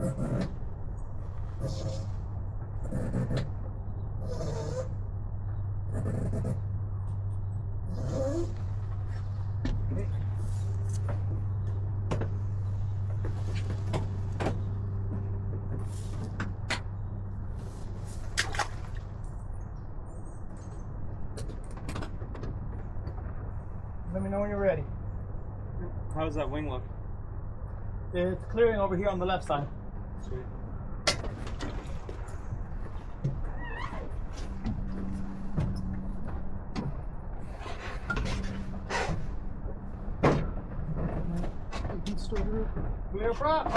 Let me know when you're ready. How does that wing look? It's clearing over here on the left side. Sweet. Clear front.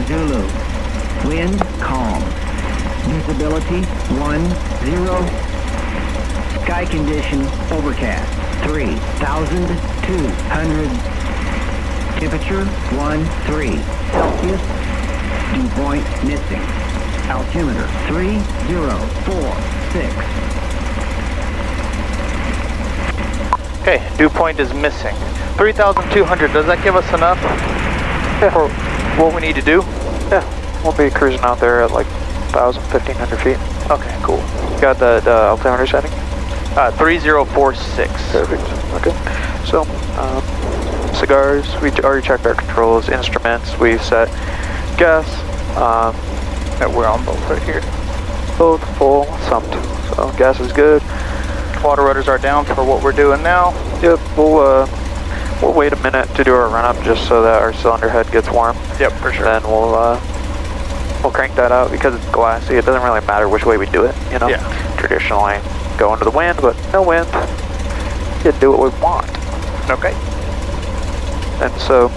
Zulu. Wind calm. Visibility 10. Sky condition overcast 3,200. Temperature 13 Celsius. Dew point missing. Altimeter 3046. Okay, dew point is missing. 3,200, does that give us enough for what we need to do? Yeah, we'll be cruising out there at like 1,000, 1,500 feet. Okay, cool. Got the altimeter setting? 3046. Perfect, okay. So, cigars, we already checked our controls, instruments, we set gas. Yeah, we're on both right here. Both full, sumped. So gas is good. Water rudders are down for what we're doing now. Yep, we'll wait a minute to do our run up just so that our cylinder head gets warm. Yep, for sure. Then we'll crank that out because it's glassy. It doesn't really matter which way we do it, you know? Yeah. Traditionally go into the wind, but no wind. You do what we want. Okay. And so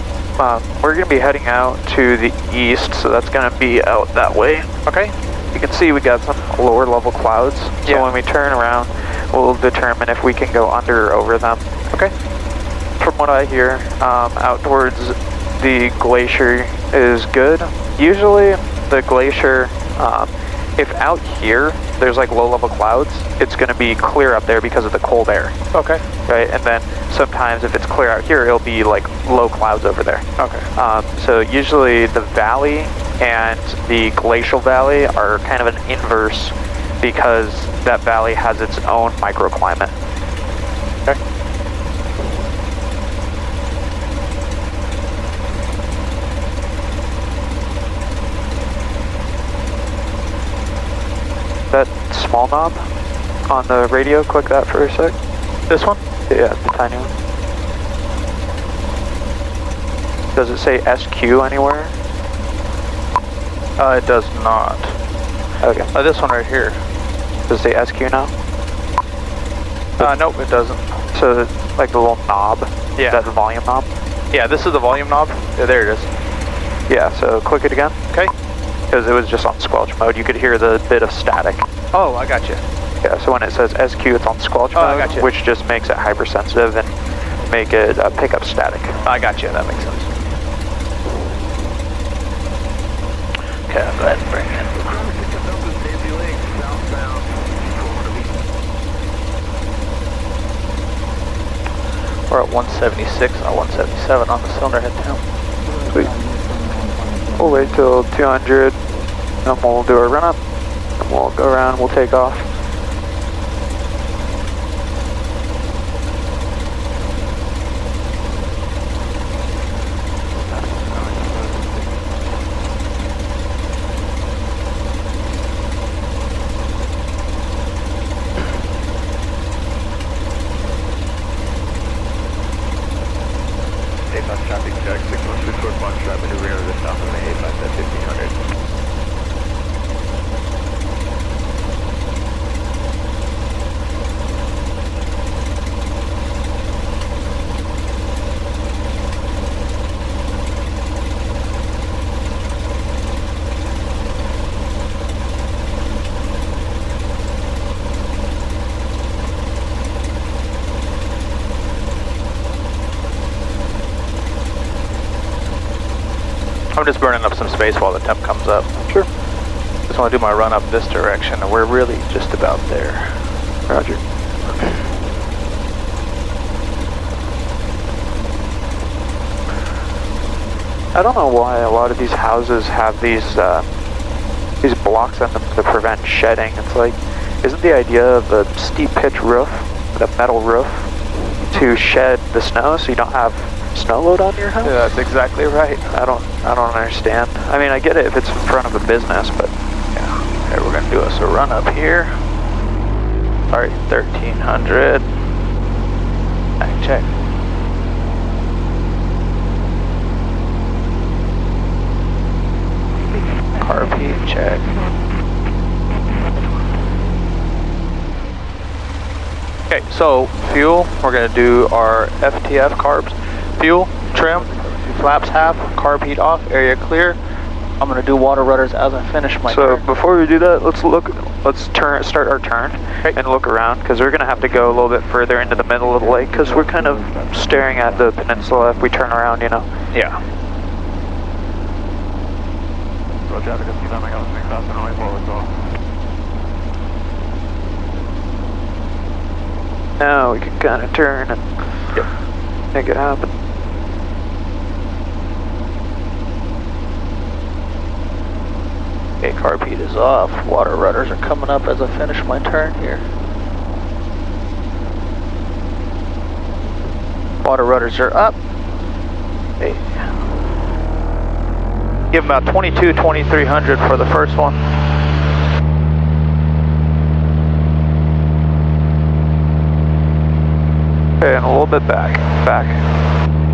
we're going to be heading out to the east, so that's going to be out that way. Okay. You can see we got some lower level clouds, so when we turn around, we'll determine if we can go under or over them. Okay. From what I hear, out towards the glacier is good. Usually the glacier, if out here there's like low level clouds, it's going to be clear up there because of the cold air. Okay. Right, and then sometimes if it's clear out here, it'll be like low clouds over there. Okay. So usually the valley and the glacial valley are kind of an inverse because that valley has its own microclimate. Okay. That small knob on the radio, click that for a sec. This one? Yeah, the tiny one. Does it say SQ anywhere? It does not. Okay. This one right here. Does it say SQ now? Nope, it doesn't. So like the little knob? Yeah. Is that the volume knob? Yeah, this is the volume knob. Yeah, there it is. Yeah, so click it again. Okay. Because it was just on squelch mode. You could hear the bit of static. Oh, I got you. Yeah, so when it says SQ, it's on squelch Oh, I mode, gotcha. which just makes it hypersensitive and make it pick up static. I got you. That makes sense. Okay, I'll go ahead and bring it in. We're at 176 and 177 on the cylinder head count. Sweet. We'll wait till 200, and we'll do our run up, and we'll go around, we'll take off. A-bus traffic check, 616 Fort Foxtrot, maneuvering over the south of the A-bus at 1500. I'm just burning up some space while the temp comes up. Sure. Just want to do my run up this direction, and we're really just about there. Roger. I don't know why a lot of these houses have these blocks on them to prevent shedding. It's like, isn't the idea of a steep pitch roof, the metal roof, to shed the snow so you don't have snow load on your house? Yeah, that's exactly right. I don't understand. I mean, I get it if it's in front of a business, but Yeah. Okay, we're gonna do us a run up here. Sorry, 1300. Back check. Carb heat check. Okay, so fuel, we're gonna do our FTF carbs. Fuel, trim, flaps half, carb heat off, area clear. I'm gonna do water rudders as I finish my so turn. before we do that, start our turn and look around, because we're gonna have to go a little bit further into the middle of the lake, because we're kind of staring at the peninsula if we turn around, you know. Yeah. Road traffic is coming out 6,000 away forward, so. Now we can kind of turn and make it happen. Okay, carb heat is off. Water rudders are coming up as I finish my turn here. Water rudders are up. Hey. Give about 2300 for the first one. Okay, and a little bit back,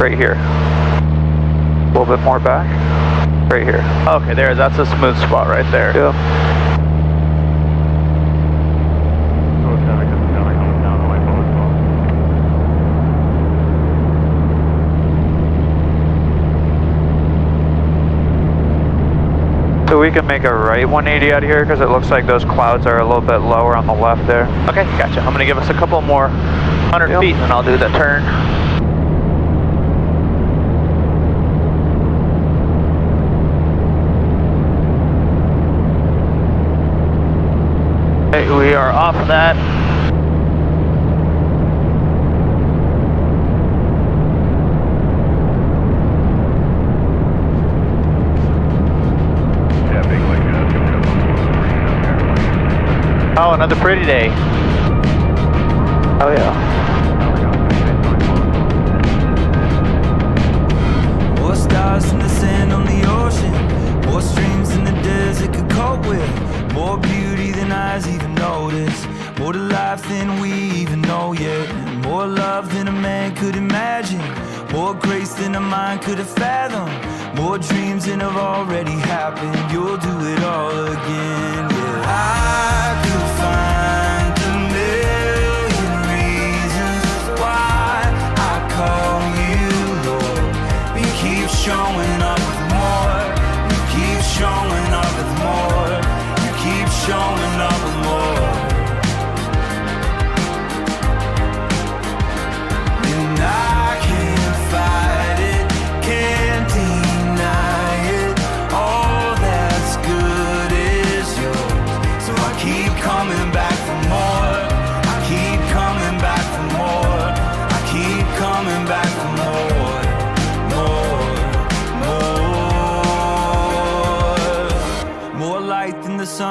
right here. A little bit more back, right here. Okay, that's a smooth spot right there. Yeah. Road traffic is coming out down away forward, so. So we can make a right 180 out of here, because it looks like those clouds are a little bit lower on the left there. Okay, gotcha. I'm gonna give us a couple more 100 Yep. feet and then I'll do the turn. Okay, we are off of that. Yeah, big lake, it's coming up on the Oh, another pretty day. Oh yeah. More stars in the sand on the ocean, more streams in the desert could cope with, more beauty than eyes even notice, more to life than we even know yet, more love than a man could imagine, more grace than a mind could have fathomed, more dreams than have already happened. You'll do it all again. Yeah, I could find a million reasons why I call you Lord. You keep showing up with more. You keep showing up with more. You keep showing up with more.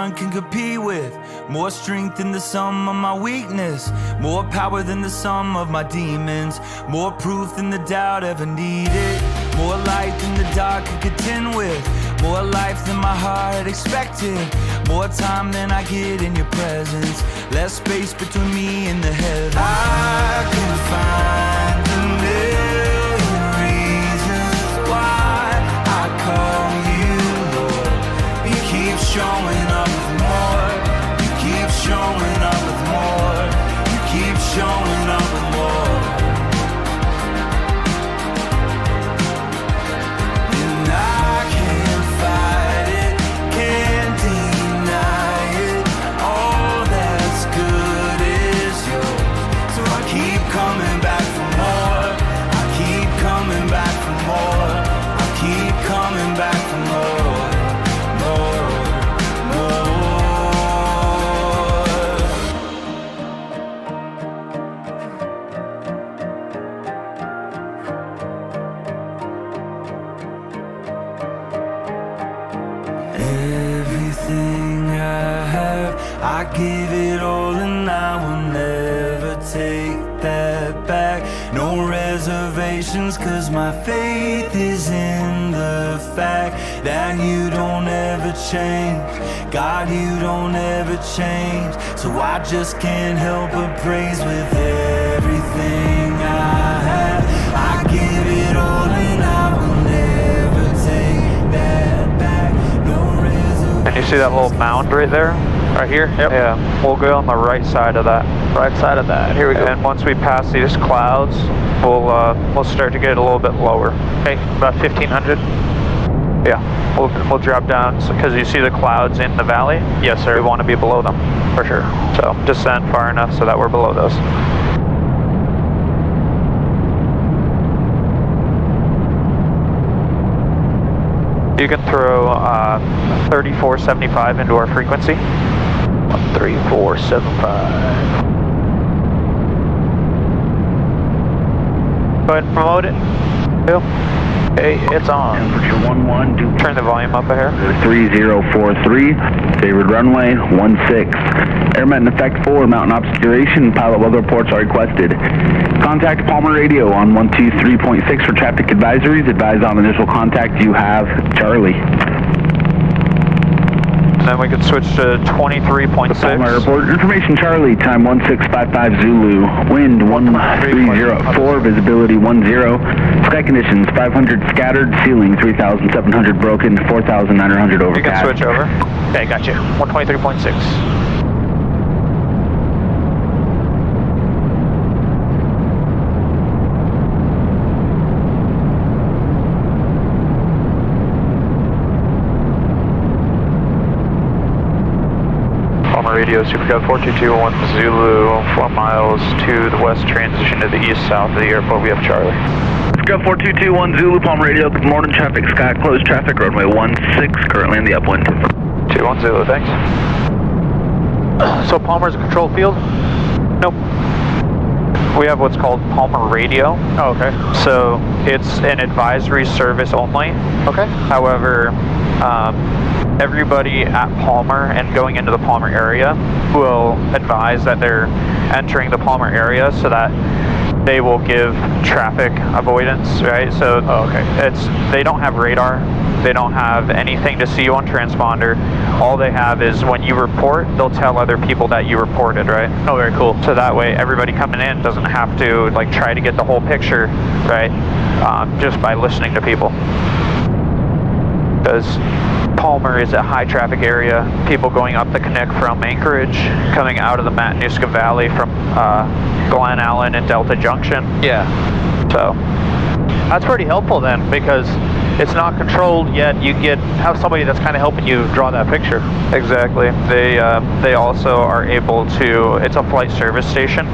none can compete with. More strength than the sum of my weakness. More power than the sum of my demons. More proof than the doubt ever needed. More light than the dark could contend with. More life than my heart expected. More time than I get in your presence. Less space between me and the heavens. I can find a million reasons why I call you Lord. You keep showing up with more. You keep showing up with more. You keep showing up with more. And I can't fight it, can't deny it. All that's good is yours. So I keep coming back for more. I keep coming back for more. I keep coming back for more. More, more. Everything I have, I give it all and I will never take that back. No reservations, cause my faith is in the fact that you don't ever change. God, you don't ever change. So I just can't help but praise with everything I have. I give it all and I will never take that back. No reservations. And you see that little mound right there? Right here? Yep. Yeah, we'll go on the right side of that. Right side of that. Here we go. And once we pass these clouds, we'll start to get a little bit lower. Okay, about 1,500. Yeah, we'll drop down because you see the clouds in the valley. Yes, sir. We want to be below them for sure. So descend far enough so that we're below those. You can throw 3475 into our frequency. 3475. Go ahead and promote it. Bill. Okay, it's on. Temperature 11, do Turn the volume up a hair. 3043, favored runway 16. Airmet in effect 4, mountain obscuration, pilot weather reports are requested. Contact Palmer Radio on 123.6 for traffic advisories. Advise on initial contact you have Charlie. Then we can switch to 23.6. Palmer report information Charlie, time 1655 Zulu, wind 1304, visibility 10. Sky conditions 500 scattered, ceiling 3,700 broken, 4,900 overcast. You can switch over. Okay, got you. 123.6. Radio Super 4221 Zulu, 4 miles to the west, transition to the east south of the airport. We have Charlie. Super 4221 Zulu, Palmer Radio, good morning, traffic, sky closed, traffic, runway 16, currently in the upwind. 21 Zulu, thanks. So Palmer's a control field? Nope. We have what's called Palmer Radio. Oh, okay. So it's an advisory service only. Okay. However, everybody at Palmer and going into the Palmer area will advise that they're entering the Palmer area so that they will give traffic avoidance, right? So they don't have radar, they don't have anything to see you on transponder. All they have is when you report, they'll tell other people that you reported, right? Oh, very cool. So that way everybody coming in doesn't have to like try to get the whole picture, right? Just by listening to people. Because Palmer is a high traffic area. People going up the Connect from Anchorage, coming out of the Matanuska Valley from Glen Allen and Delta Junction. Yeah. So that's pretty helpful then, because it's not controlled yet. You have somebody that's kind of helping you draw that picture. exactly. They also are able to. It's a flight service station,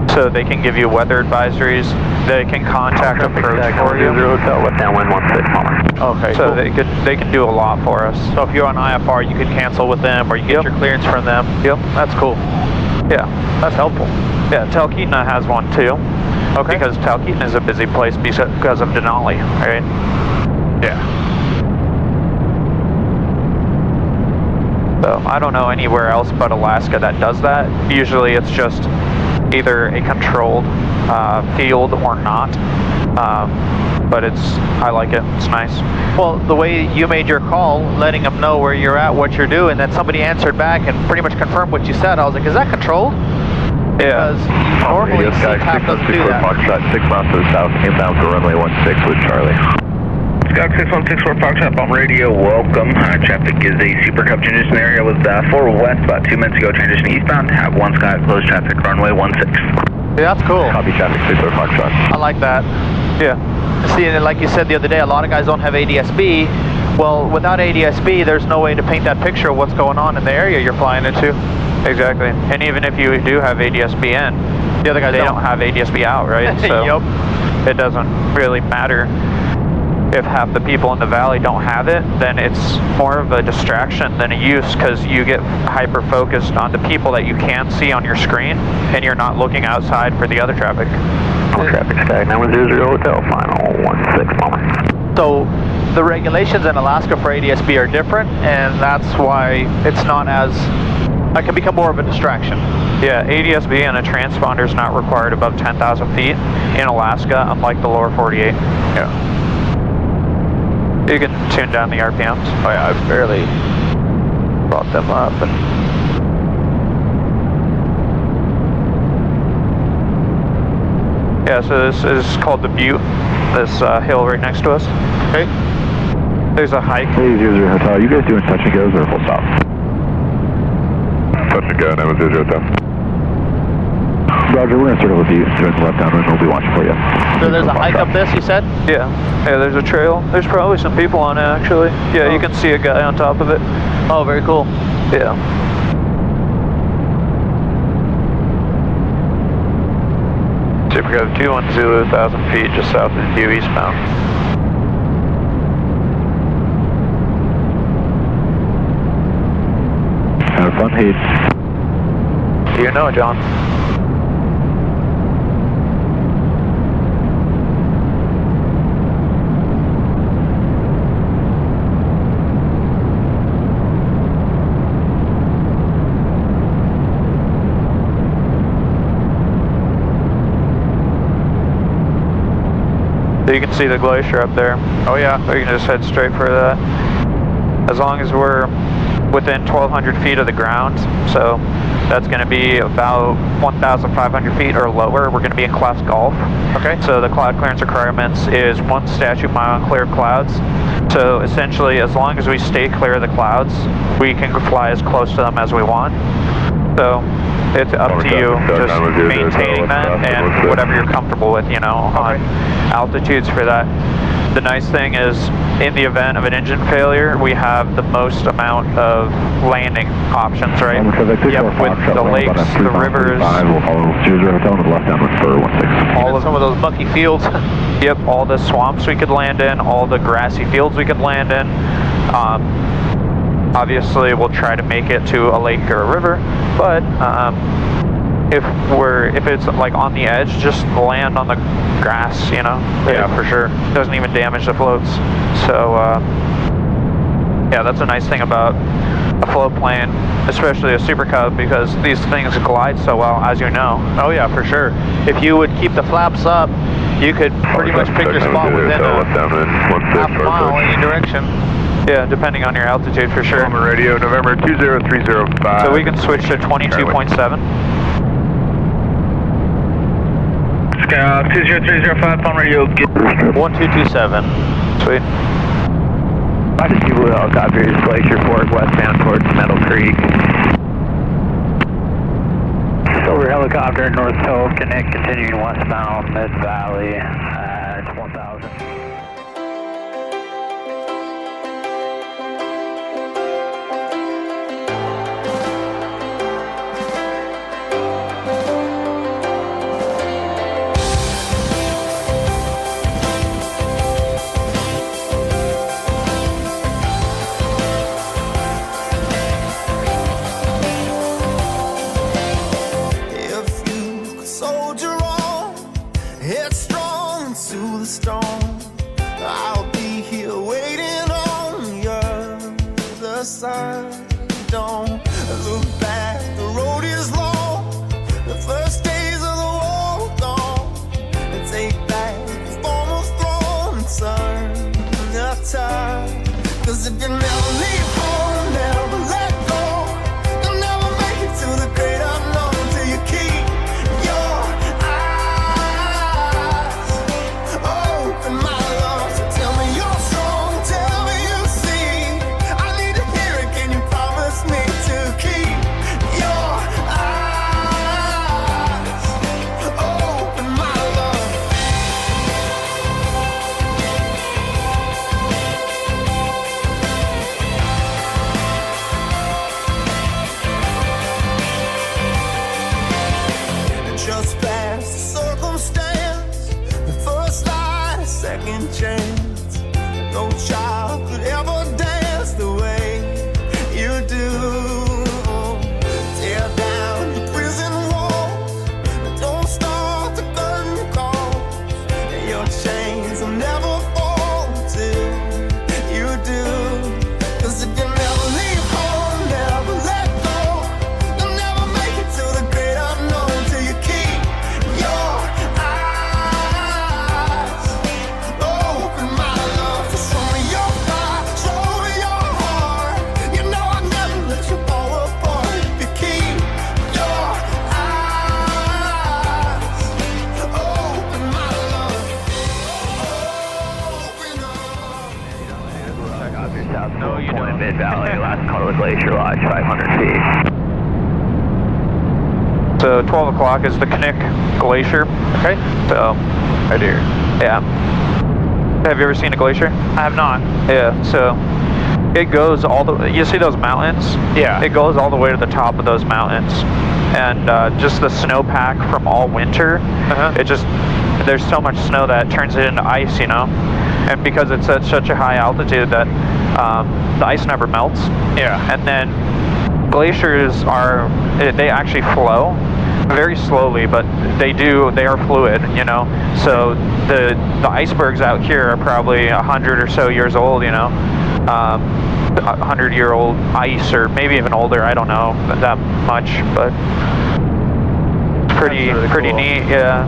so they can give you weather advisories. They can contact approach for you. Left downwind 16 Palmer. Okay. So cool. they can do a lot for us. So if you're on IFR, you can cancel with them, or you get your clearance from them. Yep. That's cool. Yeah. That's helpful. Yeah. Talkeetna has one too. Okay. Because Talkeetna is a busy place because of Denali, right? Yeah. So I don't know anywhere else but Alaska that does that. Usually it's just either a controlled field or not. But I like it. It's nice. Well, the way you made your call, letting them know where you're at, what you're doing, then somebody answered back and pretty much confirmed what you said. I was like, is that controlled? Yeah. Because normally CCAP doesn't do that. Foxtrot, 6 miles to the south, inbound for runway 16 with Charlie. Scout 6164 Foxtrot Bomb Radio, welcome. Traffic is a Super Cup transition area with 4 west about 2 minutes ago, transition eastbound. Have 1 Scott, close traffic, runway 16. Yeah, that's cool. Copy traffic, 64 Foxtrot. I like that. Yeah. See, and like you said the other day, a lot of guys don't have ADS-B. Well, without ADS-B, there's no way to paint that picture of what's going on in the area you're flying into. Exactly. And even if you do have ADS-B in, The other guys they don't have ADS-B out, right? So Yep. it doesn't really matter. If half the people in the valley don't have it, then it's more of a distraction than a use, because you get hyper-focused on the people that you can see on your screen, and you're not looking outside for the other traffic. All traffic static 910 Hotel, final 16 moment. So the regulations in Alaska for ADS-B are different, and that's why it's not as, it can become more of a distraction. Yeah, ADS-B and a transponder is not required above 10,000 feet in Alaska, unlike the lower 48. Yeah. You can tune down the RPMs. Oh yeah, I barely brought them up. And yeah, so this is called the Butte, this hill right next to us. okay. There's a hike. Hey, 00 Hotel, you guys doing touch and goes or full stop? Touch and go, 910 Hotel. Roger, we're in circle with you, doing left downwind, we'll be watching for you. So there's a hike up this, you said? Yeah, there's a trail. There's probably some people on it, actually. Yeah, you can see a guy on top of it. Oh, very cool. Yeah. Super Cove 210, 1,000 feet just south of Butte eastbound. Have fun, Heath. You know, John. So you can see the glacier up there. Oh yeah. Or you can just head straight for that. As long as we're within 1,200 feet of the ground, so that's going to be about 1,500 feet or lower. We're going to be in class golf. Okay. So the cloud clearance requirements is 1 statute mile on clear clouds. So essentially, as long as we stay clear of the clouds, we can fly as close to them as we want. So it's up to you, just maintaining that and whatever you're comfortable with, you know, on altitudes for that. The nice thing is, in the event of an engine failure, we have the most amount of landing options, right? Yep, with the lakes, the rivers, we'll follow 00 Hotel to the left downwind for 16. All of some of those mucky fields. Yep, all the swamps we could land in, all the grassy fields we could land in. Obviously, we'll try to make it to a lake or a river, but if it's like on the edge, just land on the grass, you know? Yeah, for sure. Doesn't even damage the floats. So, yeah, that's a nice thing about a float plane, especially a Super Cub, because these things glide so well, as you know. Oh yeah, for sure. If you would keep the flaps up, you could pretty much pick your spot within a half mile in any direction. Yeah, depending on your altitude, for sure. Bomber radio, November 20305. So we can switch to 22.7. Scout 20305, phone radio, get 1227. Sweet. Roger, Sea Blue helicopters, Glacier Fork, westbound towards Meadow Creek. Silver helicopter, North Hill, connect, continuing westbound, Mid-Valley, it's 1,000. If you could soldier on, headstrong and just past the circumstance. The first light, a second chance. No child could ever dance the way you do. Tear down the prison walls, don't start the curtain calls. Your chains will never fall till you do. 'Cause if you never leave home, never let go, you'll never make it to the great unknown till you keep your eyes open, my love. So show me your fire, show me your heart. You know I'll never let you fall apart if you keep your eyes open, my love. Open up. Check off your south point mid-valley, last call to the Glacier Lodge, 500 feet. So 12 o'clock is the Knik Glacier. Okay. So, Right here. yeah. Have you ever seen a glacier? I have not. Yeah, so it goes all the, you see those mountains? Yeah. It goes all the way to the top of those mountains. And just the snowpack from all winter, it just, there's so much snow that it turns it into ice, you know? And because it's at such a high altitude that the ice never melts. Yeah. And then glaciers are, they actually flow very slowly, but they are fluid, you know? So the icebergs out here are probably 100 or so years old, you know? 100-year-old ice, or maybe even older, I don't know that much, but pretty cool. neat, yeah.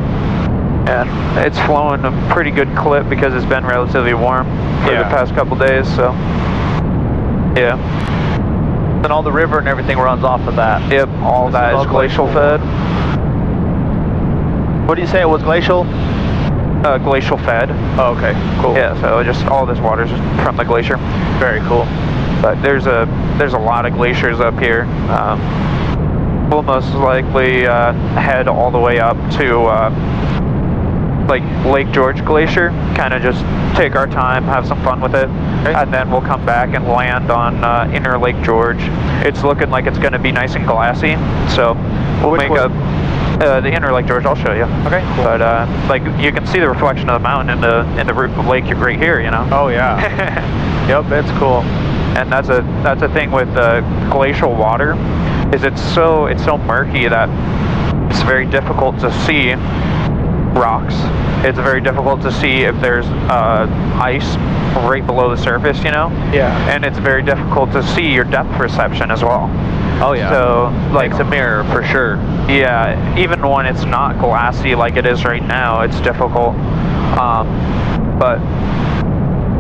And it's flowing a pretty good clip because it's been relatively warm for the past couple days, so yeah. Then all the river and everything runs off of that. Yep, all that is glacial fed. What do you say it was glacial? Glacial fed. Oh, okay, cool. Yeah, so just all this water's from the glacier. Very cool. But there's a lot of glaciers up here. We'll most likely head all the way up to like Lake George Glacier, kind of just take our time, have some fun with it, and then we'll come back and land on Inner Lake George. It's looking like it's going to be nice and glassy, so we'll make a the Inner Lake George. I'll show you. Okay, cool. But like you can see the reflection of the mountain in the lake right here, you know. Oh yeah. Yep, it's cool. And that's a thing with glacial water, is it's so murky that it's very difficult to see rocks. It's very difficult to see if there's ice right below the surface, you know? Yeah. And it's very difficult to see your depth perception as well. Oh yeah. So like it's a mirror for sure. Yeah, even when it's not glassy like it is right now, it's difficult. But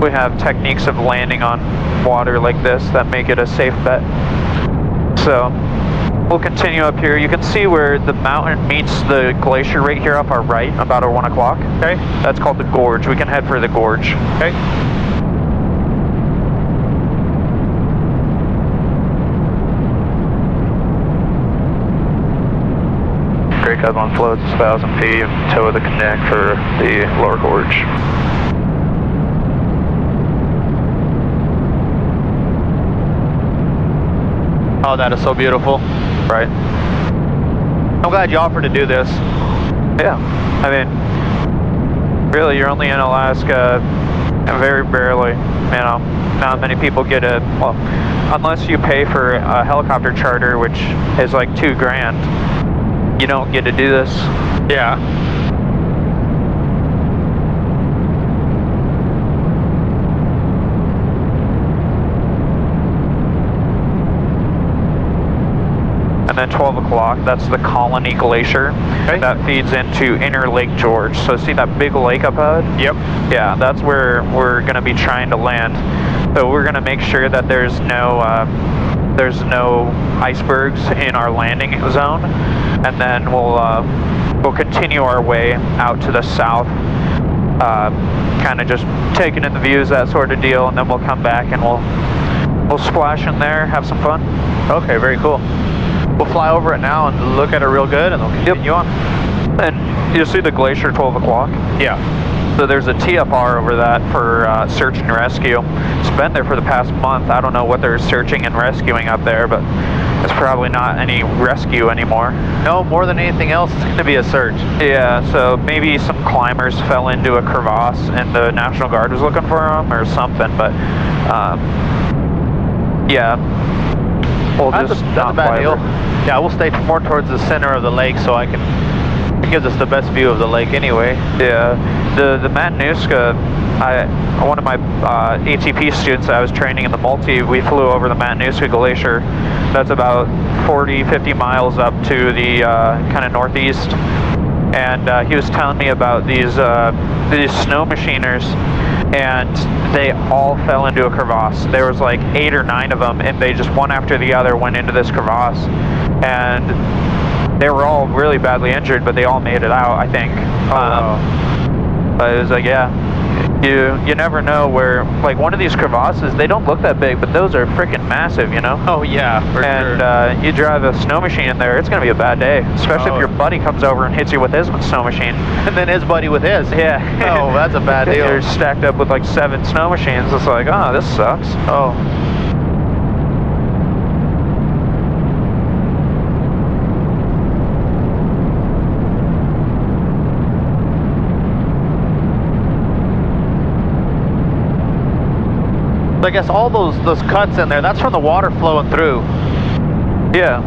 we have techniques of landing on water like this that make it a safe bet. So we'll continue up here. You can see where the mountain meets the glacier right here up our right, about our 1 o'clock. Okay. That's called the gorge. We can head for the gorge. Okay. Great Cub on floats, 1,000 feet, toe of the Knik for the lower gorge. Oh, that is so beautiful. Right. I'm glad you offered to do this. Yeah. I mean, really, you're only in Alaska very barely, you know. Not many people get it. Well, unless you pay for a helicopter charter, which is like $2,000, you don't get to do this. Yeah. And then 12 o'clock, that's the Colony Glacier. Okay. That feeds into Inner Lake George. So see that big lake up ahead? Yep. Yeah, that's where we're going to be trying to land. So we're going to make sure that there's no icebergs in our landing zone, and then we'll continue our way out to the south, kind of just taking in the views, that sort of deal, and then we'll come back and we'll splash in there, have some fun. Okay, very cool. We'll fly over it now and look at it real good, and we'll continue on. And you'll see the glacier 12 o'clock. Yeah. So there's a TFR over that for search and rescue. It's been there for the past month. I don't know what they're searching and rescuing up there, but it's probably not any rescue anymore. No, more than anything else, it's going to be a search. Yeah, so maybe some climbers fell into a crevasse and the National Guard was looking for them or something, but yeah. We'll just that's a bad deal. Yeah, we'll stay more towards the center of the lake so it gives us the best view of the lake anyway. Yeah, the Matanuska, one of my ATP students that I was training in the multi, we flew over the Matanuska Glacier. That's about 40-50 miles up to the kind of northeast. And he was telling me about these snow machiners, and they all fell into a crevasse. There was like 8 or 9 of them, and they just one after the other went into this crevasse. And they were all really badly injured, but they all made it out, I think. But it was like, yeah, you never know where, like one of these crevasses, they don't look that big, but those are freaking massive, you know? Oh yeah, for sure. And you drive a snow machine in there, it's gonna be a bad day, especially if your buddy comes over and hits you with his snow machine. And then his buddy with his. Yeah. Oh, that's a bad deal. You're stacked up with like 7 snow machines. It's like, oh, this sucks. Oh. I guess all those cuts in there, that's from the water flowing through. Yeah.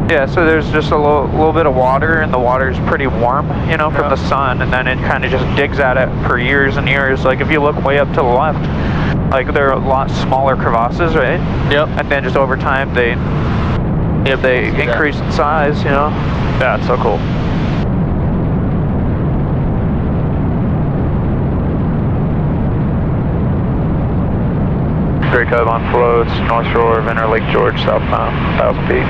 Yeah, so there's just a little bit of water, and the water's pretty warm, you know, from the sun, and then it kind of just digs at it for years and years. Like if you look way up to the left, like there are a lot smaller crevasses, right? Yep. And then just over time they increase in size, you know? Yeah, it's so cool. Great Cove on floats, North Shore of Inner Lake George, southbound, 1,000 feet.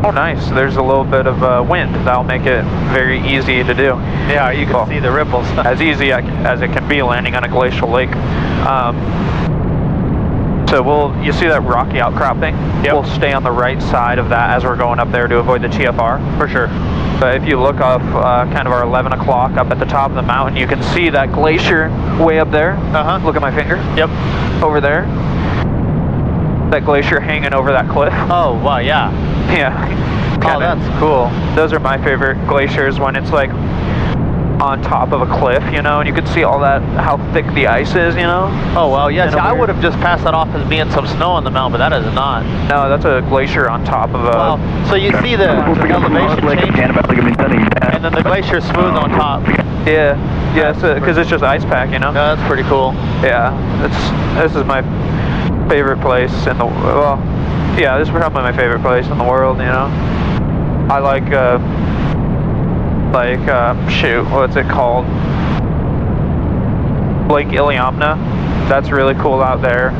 Oh, nice. There's a little bit of wind. That'll make it very easy to do. Yeah, you can see the ripples. As easy as it can be landing on a glacial lake. So you see that rocky outcropping? Yep. We'll stay on the right side of that as we're going up there to avoid the TFR. For sure. But if you look off kind of our 11 o'clock up at the top of the mountain, you can see that glacier way up there. Uh-huh. Look at my finger. Yep. Over there. That glacier hanging over that cliff. Oh, wow, yeah. Yeah. Oh, that's cool. Those are my favorite glaciers, when it's like on top of a cliff, you know, and you can see all that, how thick the ice is, you know? Oh, wow, yeah. See, I weird- would have just passed that off as being some snow on the mountain, but that is not. No, that's a glacier on top of a... Wow. So you see the elevation change, and then the glacier is smooth on top. Yeah, yeah, because it's just ice pack, you know? Yeah, that's pretty cool. Yeah, this is my favorite place in the... Well, yeah, this is probably my favorite place in the world, you know? I like shoot, what's it called? Lake Iliamna. That's really cool out there.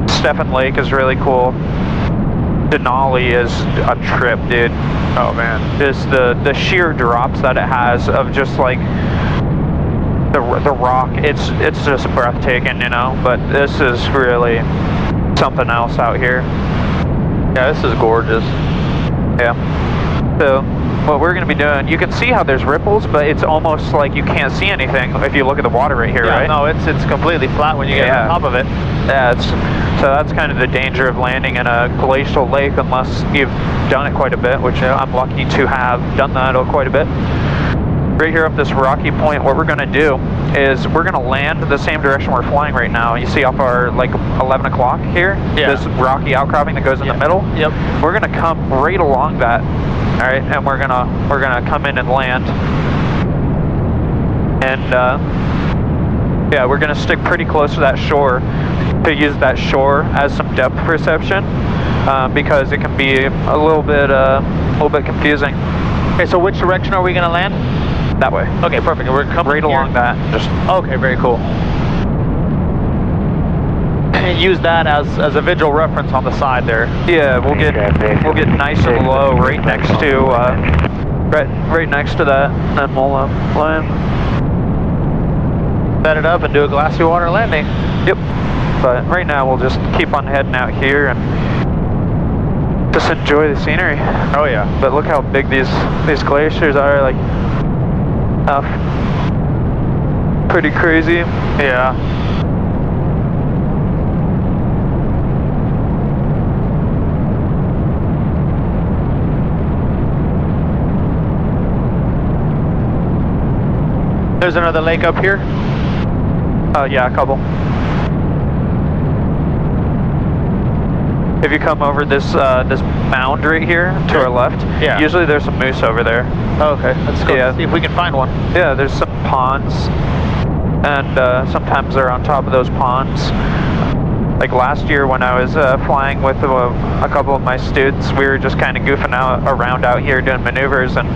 Stephen Lake is really cool. Denali is a trip, dude. Oh man. Just the sheer drops that it has of just like the rock. It's just breathtaking, you know. But this is really something else out here. Yeah, this is gorgeous. Yeah. So what we're going to be doing, you can see how there's ripples, but it's almost like you can't see anything if you look at the water right here, Yeah, right? no, it's completely flat when you get on top of it. Yeah, so that's kind of the danger of landing in a glacial lake unless you've done it quite a bit, which I'm lucky to have done that quite a bit. Right here up this rocky point, what we're going to do is we're going to land the same direction we're flying right now. You see off our like 11 o'clock here? Yeah. This rocky outcropping that goes in the middle? Yep. We're going to come right along that. All right, and we're gonna come in and land, and yeah, we're gonna stick pretty close to that shore to use that shore as some depth perception, because it can be a little bit confusing. Okay, so which direction are we gonna land? That way. Okay, perfect. We're coming Right here. along that. Just okay, very cool. And use that as a visual reference on the side there. yeah, we'll get nice and low right next to right next to that, and then we'll land. Set it up and do a glassy water landing. Yep. But right now we'll just keep on heading out here and just enjoy the scenery. Oh yeah. But look how big these glaciers are. Like, pretty crazy. Yeah. There's another lake up here? Yeah, a couple. If you come over this this mound right here to our left, Yeah. usually there's some moose over there. Oh, okay, let's go Yeah. see if we can find one. Yeah, there's some ponds, and sometimes they're on top of those ponds. Like last year when I was flying with a couple of my students, we were just kind of goofing around out here doing maneuvers, and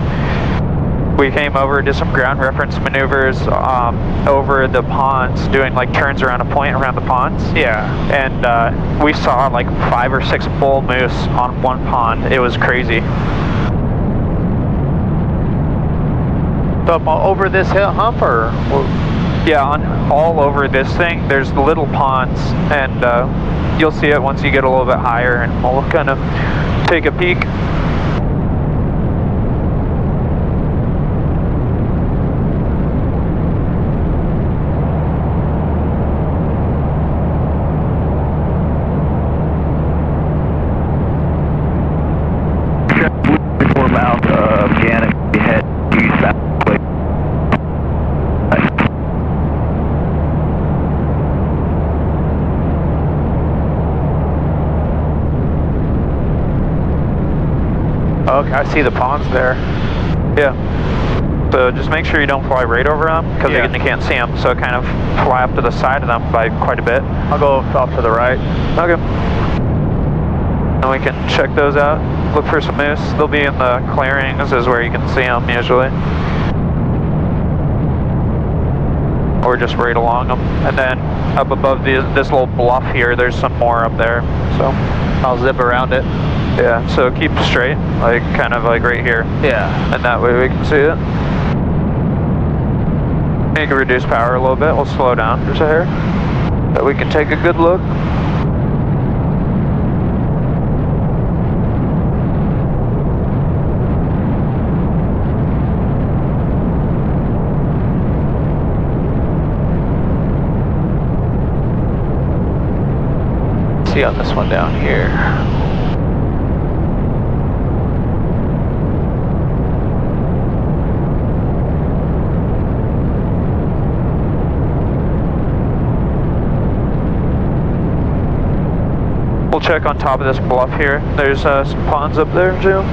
we came over to some ground reference maneuvers over the ponds, doing like turns around a point around the ponds. Yeah. And we saw like 5 or 6 bull moose on one pond. It was crazy. So over this hill hump, or? Yeah, all over this thing, there's little ponds, and you'll see it once you get a little bit higher, and we'll kind of take a peek. Mouth of Janet, head due south. Okay, I see the ponds there. Yeah. So just make sure you don't fly right over them, because Yeah. you can't see them. So kind of fly up to the side of them by quite a bit. I'll go off to the right. Okay. And we can check those out. Look for some moose. They'll be in the clearings, is where you can see them usually. Or just right along them. And then up above this little bluff here, there's some more up there. So I'll zip around it. yeah, so keep straight, like kind of like right here. Yeah. And that way we can see it. You can reduce power a little bit. We'll slow down just a hair, so we can take a good look. See on this one down here. We'll check on top of this bluff here. There's some ponds up there too.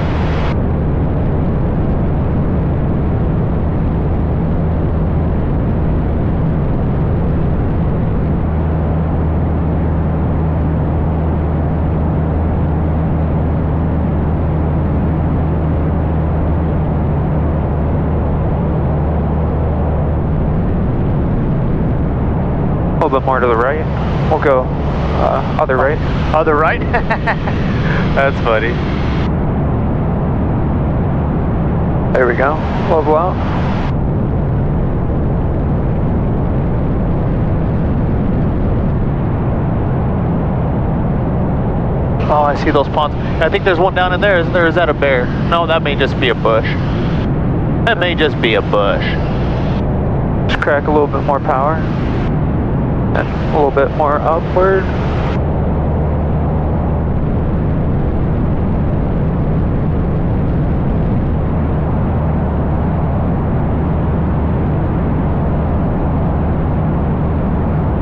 A little bit more to the right. We'll go other right. Other right? That's funny. There we go. Level out. Oh, I see those ponds. I think there's one down in there, isn't there? Is that a bear? No, that may just be a bush. That may just be a bush. Just crack a little bit more power. And a little bit more upward.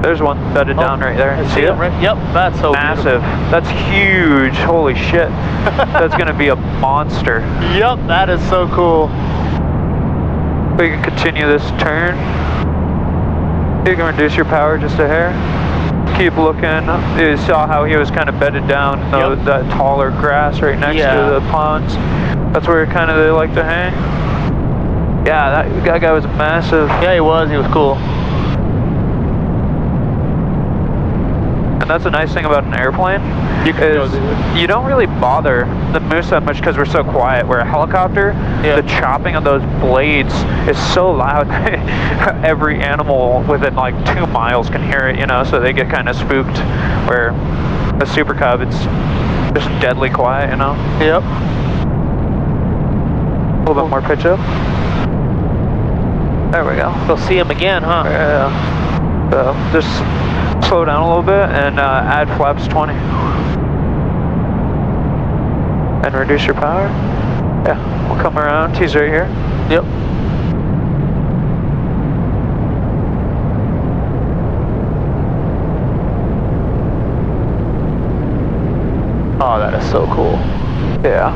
There's one bedded down right there. I See it? Right? Yep, that's so massive. That's huge. Holy shit. That's gonna be a monster. Beautiful. Yep, that is so cool. We can continue this turn. You can reduce your power just a hair. Keep looking. You saw how he was kind of bedded down in that taller grass right next to the ponds. That's where kind of they like to hang. Yeah, that guy was massive. Yeah, he was cool. And that's a nice thing about an airplane. You don't really bother the moose that much because we're so quiet. Where a helicopter, the chopping of those blades is so loud. Every animal within like 2 miles can hear it, you know, so they get kind of spooked. Where a Super Cub, it's just deadly quiet, you know. Yep. A little bit more pitch up. There we go. You'll see him again, huh? Yeah. So just slow down a little bit and add flaps 20. And reduce your power. Yeah, we'll come around. He's right here. Yep. Oh, that is so cool. Yeah.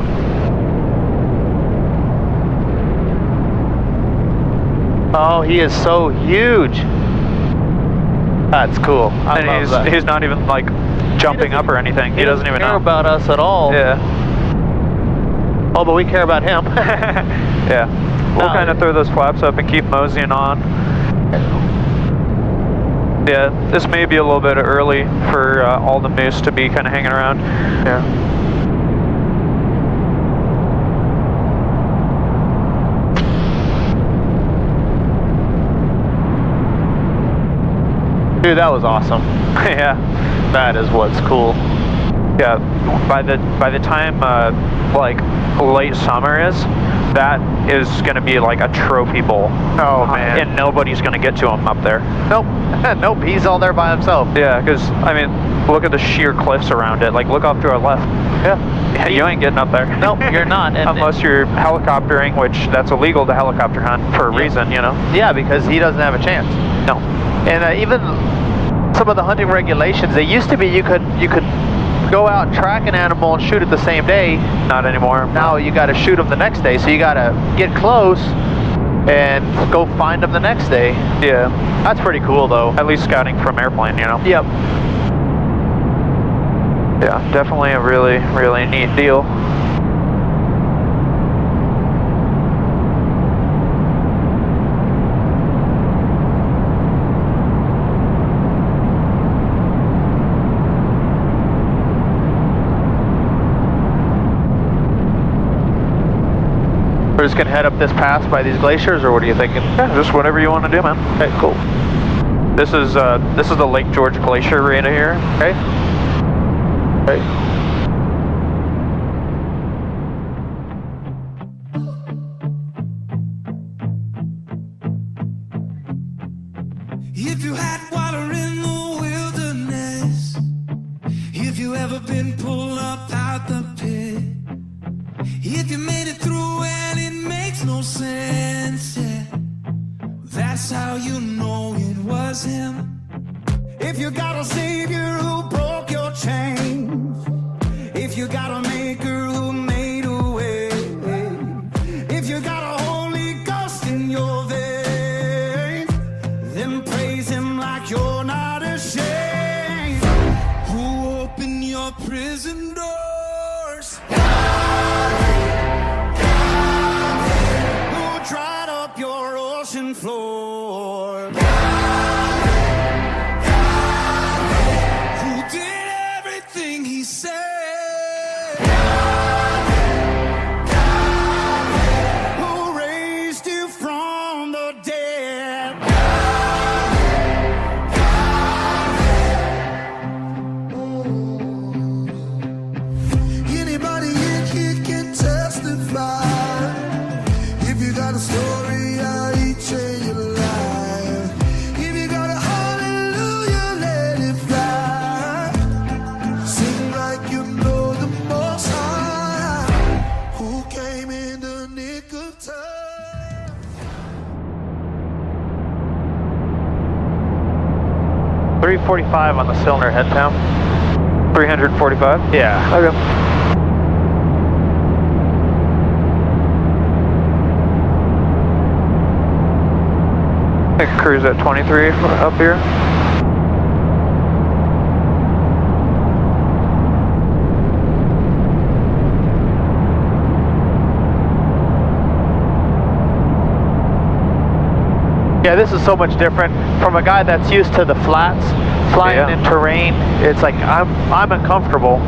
Oh, he is so huge. That's cool. I love that. He's not even like jumping up or anything. He doesn't even care know about us at all. Yeah. Oh, but we care about him. Yeah. We'll kind of throw those flaps up and keep moseying on. Yeah, this may be a little bit early for all the moose to be kind of hanging around. Yeah. Dude, that was awesome. Yeah. That is what's cool. Yeah. By the time like late summer is, that is going to be like a trophy bowl. Oh man. And nobody's going to get to him up there. Nope. Nope. He's all there by himself. Yeah, because I mean, look at the sheer cliffs around it. Like, look off to our left. Yeah. You ain't getting up there. Nope, you're not. And, unless you're helicoptering, which that's illegal to helicopter hunt for a reason, you know. Yeah, because he doesn't have a chance. No. And even some of the hunting regulations, they used to be you could go out and track an animal and shoot it the same day. Not anymore. Now you got to shoot them the next day, so you got to get close and go find them the next day. Yeah. That's pretty cool, though. At least scouting from airplane, you know. Yep. Yeah, definitely a really, really neat deal. We're just gonna head up this pass by these glaciers, or what are you thinking? Yeah, just whatever you want to do, man. Okay, cool. This is the Lake George Glacier right here. Okay. Okay. If you had water in the wilderness, if you ever been pulled up out the pit, if you made it through and it makes no sense, yeah, that's how you know it was him. If you got a savior who broke your chains, if you got a maker who made a way, if you got a Holy Ghost in your veins, then praise him like you're not ashamed. Who opened your prison doors? Who dried up your ocean floor? Who did everything he said? Who raised you from the dead? Anybody in here can testify. If you got a story, I'll change your life. If you got a hallelujah, let it fly. Sing like you know the Most High, who came in the nick of time. 345 on the cylinder head pound. 345. Yeah. Okay. I can cruise at 23 up here. Yeah, this is so much different from a guy that's used to the flats, flying in terrain. It's like I'm uncomfortable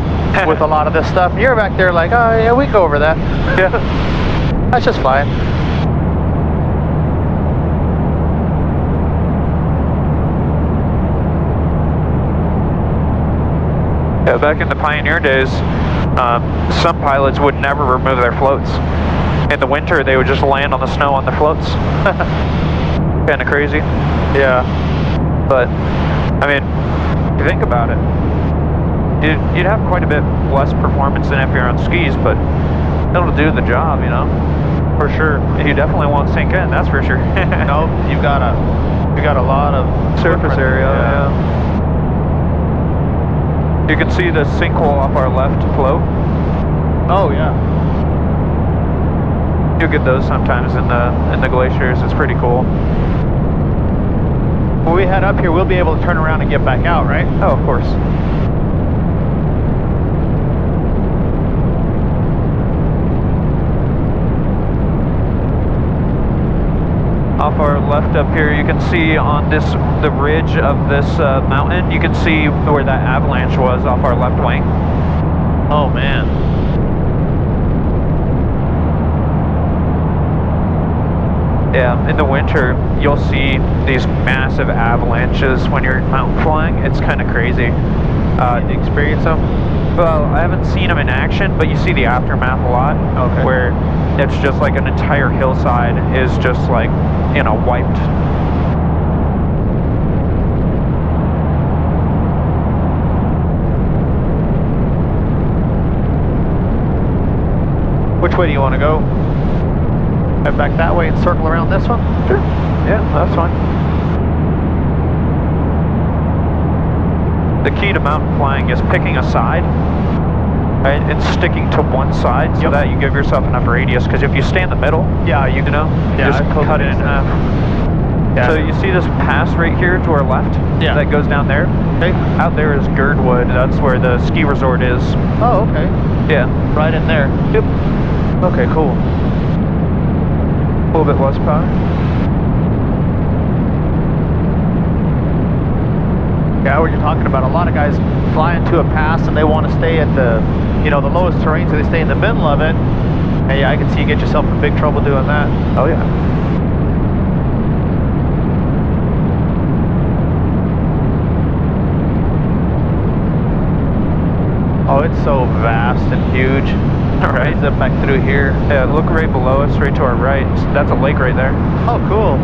with a lot of this stuff. You're back there like, oh yeah, we go over that. Yeah, that's just fine. Yeah, back in the pioneer days, some pilots would never remove their floats. In the winter, they would just land on the snow on their floats. kind of crazy. Yeah. But, I mean, if you think about it, you'd have quite a bit less performance than if you're on skis, but it'll do the job, you know? For sure. You definitely won't sink in, that's for sure. Nope, you got a lot of surface area, yeah. You can see the sinkhole off our left float. Oh yeah. You get those sometimes in the glaciers. It's pretty cool. When we head up here, we'll be able to turn around and get back out, right? Oh, of course. Off our left up here, you can see on the ridge of this mountain, you can see where that avalanche was off our left wing. Oh man. Yeah, in the winter, you'll see these massive avalanches when you're mountain flying. It's kind of crazy. You experience them? Well, I haven't seen them in action, but you see the aftermath a lot. Okay. Where it's just like an entire hillside is just like, you know, wiped. Which way do you want to go? Head back that way and circle around this one? Sure. Yeah, that's fine. The key to mountain flying is picking a side, right, and sticking to one side so that you give yourself enough radius. Because if you stay in the middle, you know, just cut it in half. Yeah. So you see this pass right here to our left? Yeah. That goes down there? Okay. Out there is Girdwood. That's where the ski resort is. Oh, okay. Yeah. Right in there. Yep. Okay, cool. A little bit less power. Yeah, what you're talking about, a lot of guys fly into a pass and they want to stay at the, you know, the lowest terrain, so they stay in the middle of it. And yeah, I can see you get yourself in big trouble doing that. Oh yeah. Oh, it's so vast and huge. All right. Zip back through here. Yeah, look right below us, right to our right. That's a lake right there. Oh, cool.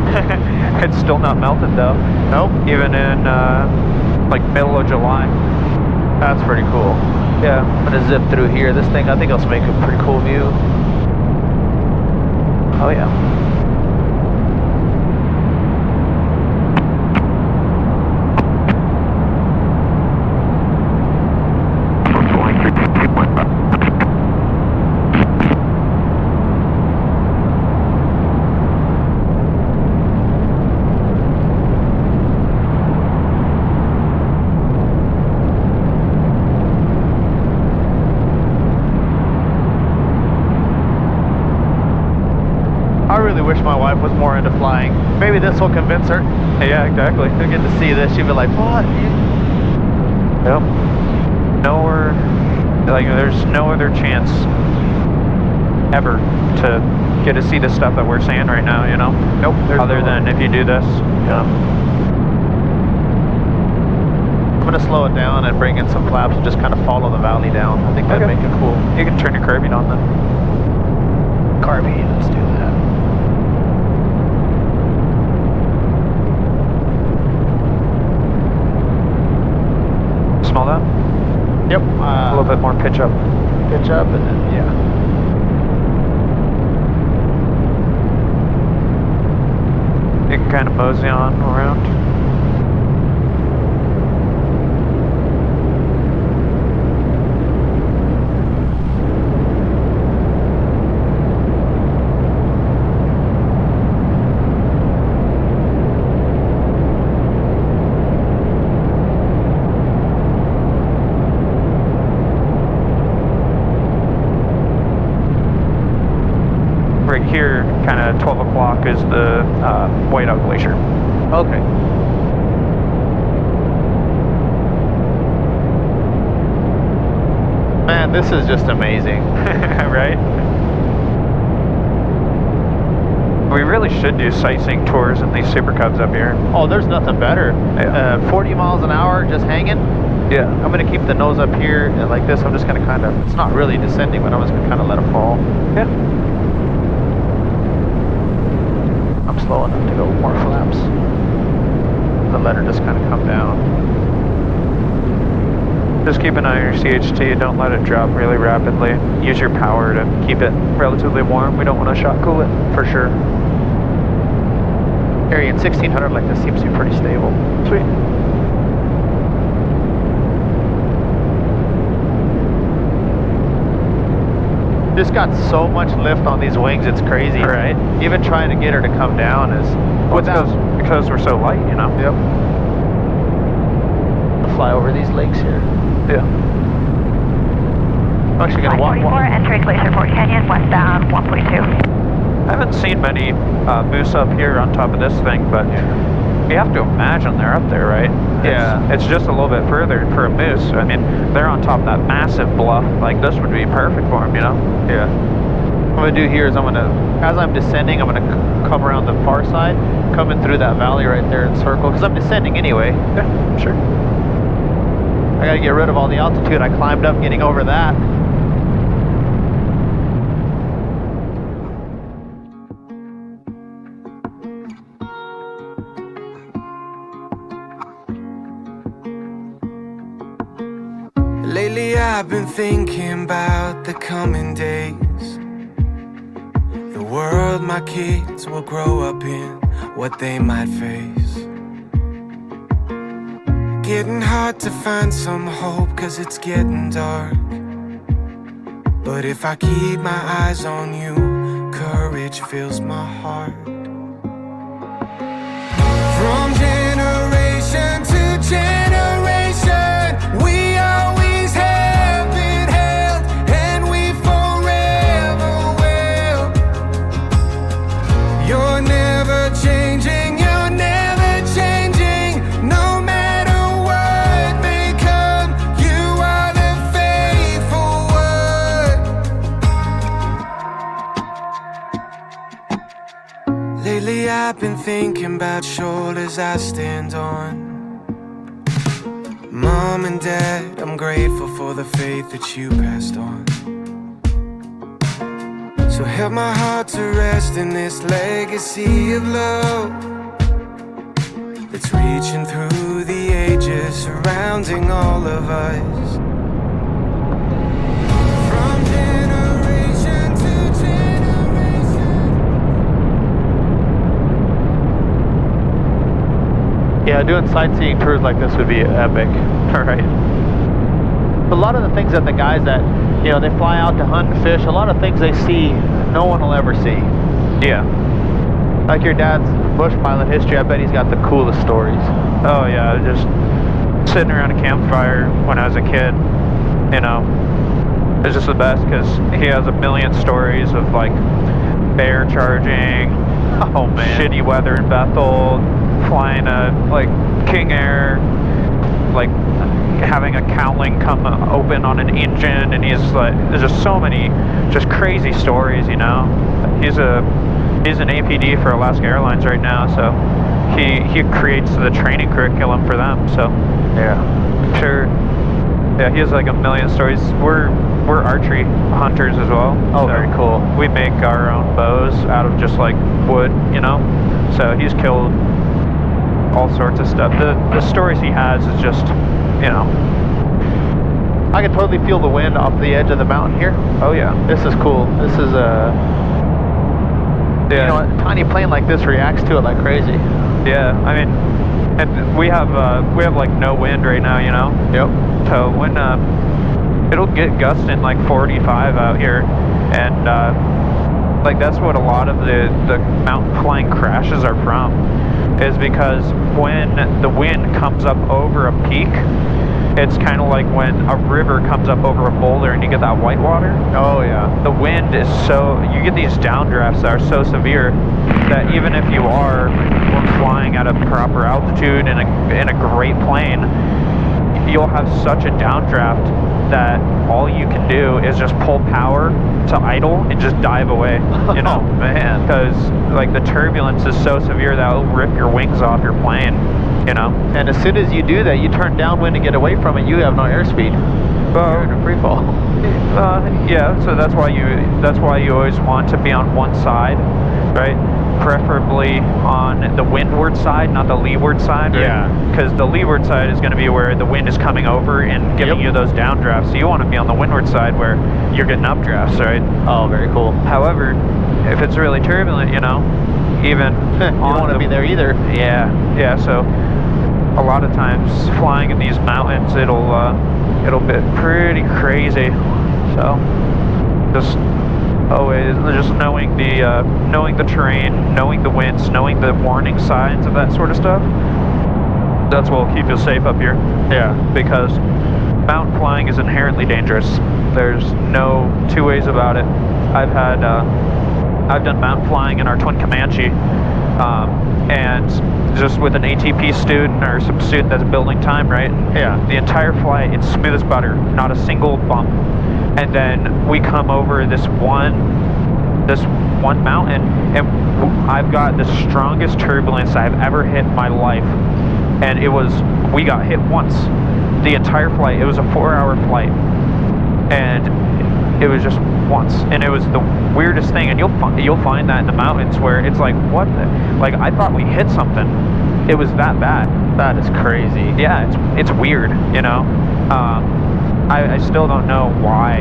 It's still not melted though. Nope. Even in like middle of July. That's pretty cool. Yeah. I'm gonna zip through here. This thing, I think it'll make a pretty cool view. Oh yeah. I really wish my wife was more into flying. Maybe this will convince her. Yeah, exactly. She'll get to see this. She'll be like, what? Yep. Nowhere, like there's no other chance ever to get to see the stuff that we're seeing right now, you know? Nope. Other than if you do this. Yeah. I'm gonna slow it down and bring in some flaps and just kind of follow the valley down. I think that'd make it cool. You can turn your carbine on then. Carbine, let's do that. Smell that? Yep. A little bit more pitch up. Pitch up and then, yeah. You can kind of mosey on around. Right here, kind of 12 o'clock is the Whiteout Glacier. Okay. Man, this is just amazing. Right? We really should do sightseeing tours in these Super Cubs up here. Oh, there's nothing better. Yeah. 40 miles an hour just hanging. Yeah. I'm going to keep the nose up here and like this. I'm just going to kind of, it's not really descending, but I'm just going to kind of let it fall. Yeah. I'm I'm slow enough to go more flaps. The let her just kind of come down. Just keep an eye on your CHT, don't let it drop really rapidly. Use your power to keep it relatively warm. We don't want to shot cool it, for sure. Area in 1600 like this seems to be pretty stable. Sweet. Just got so much lift on these wings, it's crazy. Right. Even trying to get her to come down is because we're so light, you know. Yep. We'll fly over these lakes here. Yeah. I'm actually gonna walk. 44, entering Glacier, Fort Canyon, westbound 1.2. I haven't seen many moose up here on top of this thing, but you have to imagine they're up there, right? Yeah. It's just a little bit further for a moose. I mean, they're on top of that massive bluff. Like, this would be perfect for them, you know? Yeah. What I'm gonna do here is as I'm descending, I'm gonna come around the far side, coming through that valley right there and circle, because I'm descending anyway. Yeah, sure. I gotta get rid of all the altitude I climbed up getting over that. Lately I've been thinking about the coming days, the world my kids will grow up in, what they might face. Getting hard to find some hope, 'cause it's getting dark. But if I keep my eyes on you, courage fills my heart. From generation to generation, we always have been held, and we forever will. You're never changing, you're never changing, no matter what may come, you are the faithful one. Lately I've been thinking about shoulders I stand on. Mom and Dad, I'm grateful for the faith that you passed on. So help my heart to rest in this legacy of love that's reaching through the ages, surrounding all of us. From generation to generation. Yeah, doing sightseeing tours like this would be epic. Right. A lot of the things that the guys that, you know, they fly out to hunt and fish, a lot of things they see, no one will ever see. Yeah. Like your dad's bush pilot history, I bet he's got the coolest stories. Oh yeah, just sitting around a campfire when I was a kid, you know, it's just the best, because he has a million stories of like bear charging, oh man, shitty weather in Bethel, flying a like King Air, like having a cowling come open on an engine, and he's like, there's just so many just crazy stories, you know. He's an APD for Alaska Airlines right now, so he creates the training curriculum for them. So yeah, sure. Yeah, he has like a million stories. We're archery hunters as well. Oh, so very cool. We make our own bows out of just like wood, you know. So he's killed all sorts of stuff. The stories he has is just, you know, I can totally feel the wind off the edge of the mountain here. Oh yeah, this is cool. This is yeah. You know, a tiny plane like this reacts to it like crazy. Yeah, I mean, and we have like no wind right now, you know. Yep. So when it'll get gusting like 45 out here, and like that's what a lot of the mountain flying crashes are from, is because when the wind comes up over a peak, it's kind of like when a river comes up over a boulder and you get that white water. Oh yeah. The wind is so, you get these downdrafts that are so severe that even if you are flying at a proper altitude in a great plane, you'll have such a downdraft that all you can do is just pull power to idle and just dive away, you know. Oh, man. Because like the turbulence is so severe that it'll rip your wings off your plane, you know. And as soon as you do that, you turn downwind to get away from it, you have no airspeed. You're in in a free fall. Yeah, so that's why you always want to be on one side, right? Preferably on the windward side, not the leeward side. Right? Yeah. Because the leeward side is going to be where the wind is coming over and giving you those downdrafts. So you want to be on the windward side where you're getting updrafts, right? Oh, very cool. However, if it's really turbulent, you know, even you don't want to be there either. Yeah. So a lot of times flying in these mountains, it'll be pretty crazy. So just always just knowing the terrain, knowing the winds, knowing the warning signs of that sort of stuff. That's what will keep you safe up here. Yeah. Because mountain flying is inherently dangerous. There's no two ways about it. I've done mountain flying in our twin Comanche, and just with an ATP student or some student that's building time, right? Yeah. The entire flight, it's smooth as butter, not a single bump. And then we come over this one mountain, and I've got the strongest turbulence I've ever hit in my life. And we got hit once. The entire flight, it was a 4-hour flight. And it was just once. And it was the weirdest thing. And you'll find that in the mountains where it's like, what like, I thought we hit something. It was that bad. That is crazy. Yeah, it's weird, you know. I still don't know why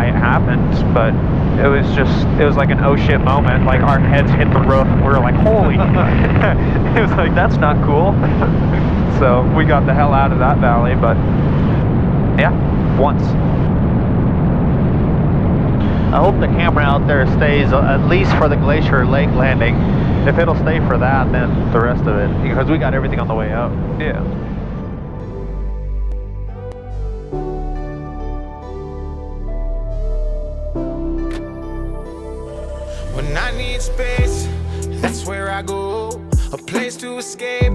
it happened, but it was like an oh shit moment. Like our heads hit the roof and we were like, holy. It was like, that's not cool. So we got the hell out of that valley, but yeah, once. I hope the camera out there stays at least for the Glacier Lake landing. If it'll stay for that, then the rest of it, because we got everything on the way out. Yeah. When I need space, that's where I go. A place to escape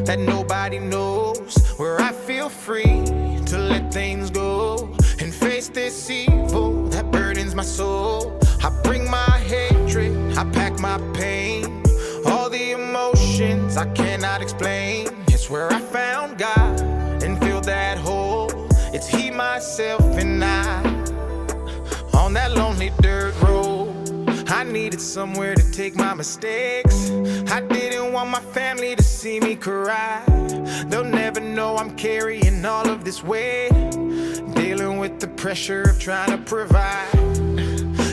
that nobody knows. Where I feel free to let things go and face this evil that burdens my soul. I bring my hatred, I pack my pain, all the emotions I cannot explain. It's where I found God and filled that hole. It's He, myself, and I on that lonely dirt road. I needed somewhere to take my mistakes. I didn't want my family to see me cry. They'll never know I'm carrying all of this weight, dealing with the pressure of trying to provide.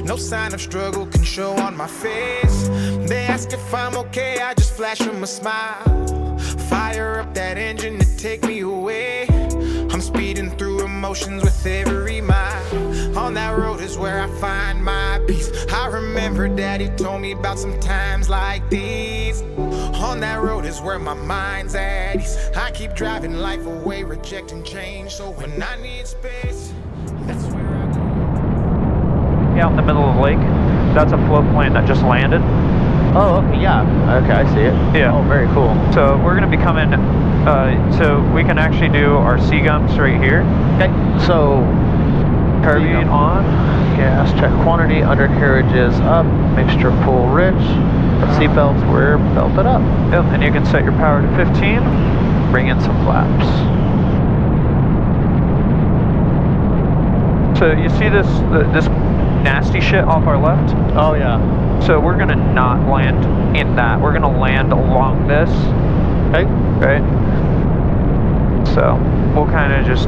No sign of struggle can show on my face. They ask if I'm okay, I just flash them a smile. Fire up that engine to take me away. I'm speeding through emotions with every mile. On that road is where I find my peace. I remember Daddy told me about some times like these. On that road is where my mind's at ease. I keep driving life away, rejecting change. So when I need space, that's where I go. Yeah, in the middle of the lake. That's a float plane that just landed. Oh, okay, yeah. Okay, I see it. Yeah. Oh, very cool. So we're going to be coming, so we can actually do our C-gums right here. Okay, so Carburetor on. gas check quantity, undercarriage is up, mixture full rich, seatbelts we're belted up. Yep, and you can set your power to 15. Bring in some flaps. So you see this nasty shit off our left? Oh yeah. So we're gonna not land in that. We're gonna land along this. Okay. Right? So we'll kind of just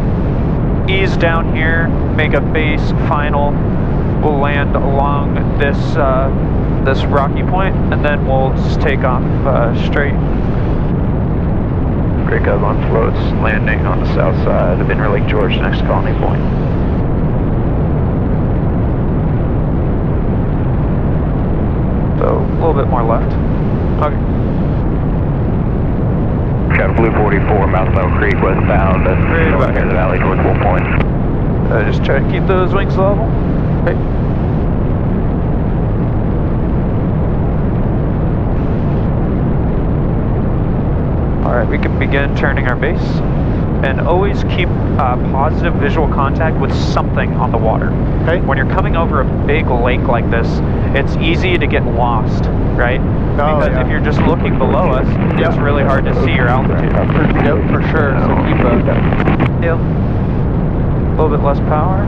ease down here, make a base final. We'll land along this this rocky point, and then we'll just take off straight. Break up on floats, landing on the south side of Inner Lake George next to Colony Point. So a little bit more left. Okay. Shadow Blue 44, Mouth Meadow Creek, westbound. That's Right about near here. the valley towards Wolf Point. Just try to keep those wings level. Okay. Alright, we can begin turning our base. And always keep positive visual contact with something on the water. Okay. When you're coming over a big lake like this, it's easy to get lost, right? Because yeah. if you're just looking below us, it's really hard to see your altitude. Yep, for sure. So keep a... Yep. little bit less power.